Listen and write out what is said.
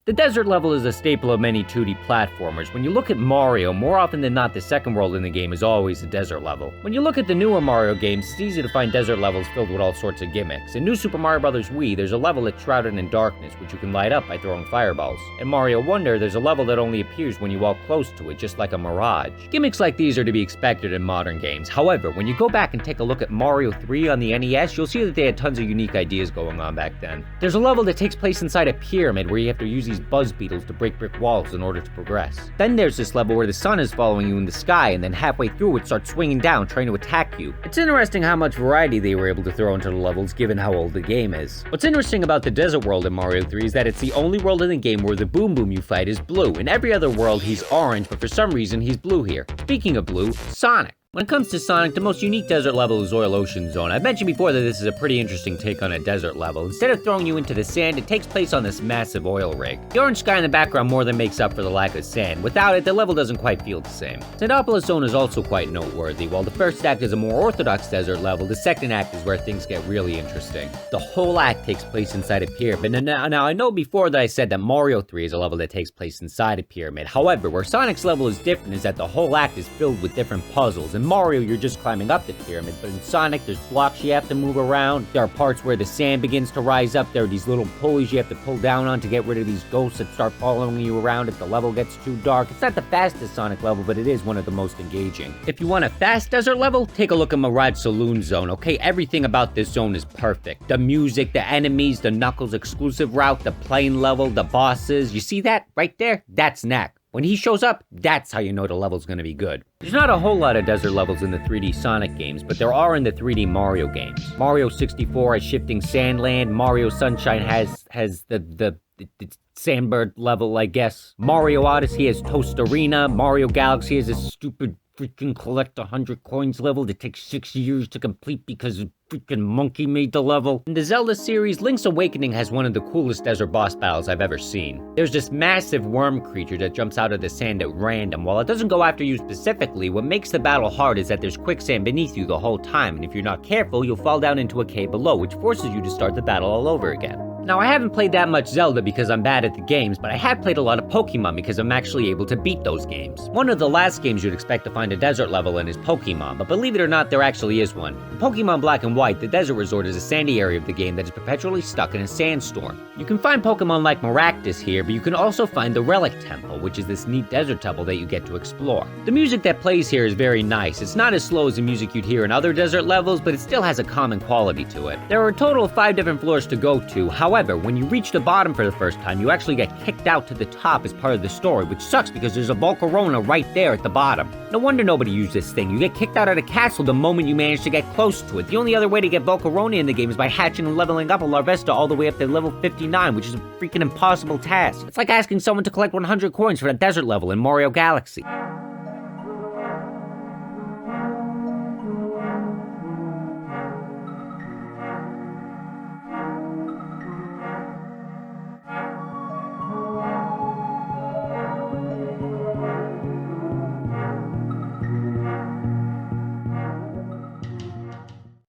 The desert level is a staple of many 2D platformers. When you look at Mario, more often than not, the second world in the game is always a desert level. When you look at the newer Mario games, it's easy to find desert levels filled with all sorts of gimmicks. In New Super Mario Bros. Wii, there's a level that's shrouded in darkness, which you can light up by throwing fireballs. In Mario Wonder, there's a level that only appears when you walk close to it, just like a mirage. Gimmicks like these are to be expected in modern games. However, when you go back and take a look at Mario 3 on the NES, you'll see that they had tons of unique ideas going on back then. There's a level that takes place inside a pyramid where you have to use these buzz beetles to break brick walls in order to progress. Then there's this level where the sun is following you in the sky, and then halfway through it starts swinging down, trying to attack you. It's interesting how much variety they were able to throw into the levels given how old the game is. What's interesting about the desert world in Mario 3 is that it's the only world in the game where the Boom Boom you fight is blue. In every other world he's orange, but for some reason he's blue here. Speaking of blue, Sonic. When it comes to Sonic, the most unique desert level is Oil Ocean Zone. I've mentioned before that this is a pretty interesting take on a desert level. Instead of throwing you into the sand, it takes place on this massive oil rig. The orange sky in the background more than makes up for the lack of sand. Without it, the level doesn't quite feel the same. Sandopolis Zone is also quite noteworthy. While the first act is a more orthodox desert level, the second act is where things get really interesting. The whole act takes place inside a pyramid. Now I know before that I said that Mario 3 is a level that takes place inside a pyramid. However, where Sonic's level is different is that the whole act is filled with different puzzles. In Mario, you're just climbing up the pyramid, but in Sonic, there's blocks you have to move around. There are parts where the sand begins to rise up. There are these little pulleys you have to pull down on to get rid of these ghosts that start following you around if the level gets too dark. It's not the fastest Sonic level, but it is one of the most engaging. If you want a fast desert level, take a look at Mirage Saloon Zone, okay? Everything about this zone is perfect. The music, the enemies, the Knuckles exclusive route, the plane level, the bosses. You see that right there? That's Knack. When he shows up, that's how you know the level's gonna be good. There's not a whole lot of desert levels in the 3D Sonic games, but there are in the 3D Mario games. Mario 64 has Shifting Sandland, Mario Sunshine has the Sandbird level, I guess. Mario Odyssey has Toast Arena, Mario Galaxy has this stupid freaking collect 100 coins level that takes 6 years to complete because a freaking monkey made the level. In the Zelda series, Link's Awakening has one of the coolest desert boss battles I've ever seen. There's this massive worm creature that jumps out of the sand at random. While it doesn't go after you specifically, what makes the battle hard is that there's quicksand beneath you the whole time, and if you're not careful, you'll fall down into a cave below, which forces you to start the battle all over again. Now, I haven't played that much Zelda because I'm bad at the games, but I have played a lot of Pokemon because I'm actually able to beat those games. One of the last games you'd expect to find a desert level in is Pokemon, but believe it or not, there actually is one. In Pokemon Black and White, the desert resort is a sandy area of the game that is perpetually stuck in a sandstorm. You can find Pokemon like Maractus here, but you can also find the Relic Temple, which is this neat desert temple that you get to explore. The music that plays here is very nice. It's not as slow as the music you'd hear in other desert levels, but it still has a common quality to it. There are a total of 5 different floors to go to. However, when you reach the bottom for the first time, you actually get kicked out to the top as part of the story, which sucks because there's a Volcarona right there at the bottom. No wonder nobody used this thing. You get kicked out of the castle the moment you manage to get close to it. The only other way to get Volcarona in the game is by hatching and leveling up a Larvesta all the way up to level 59, which is a freaking impossible task. It's like asking someone to collect 100 coins for a desert level in Mario Galaxy.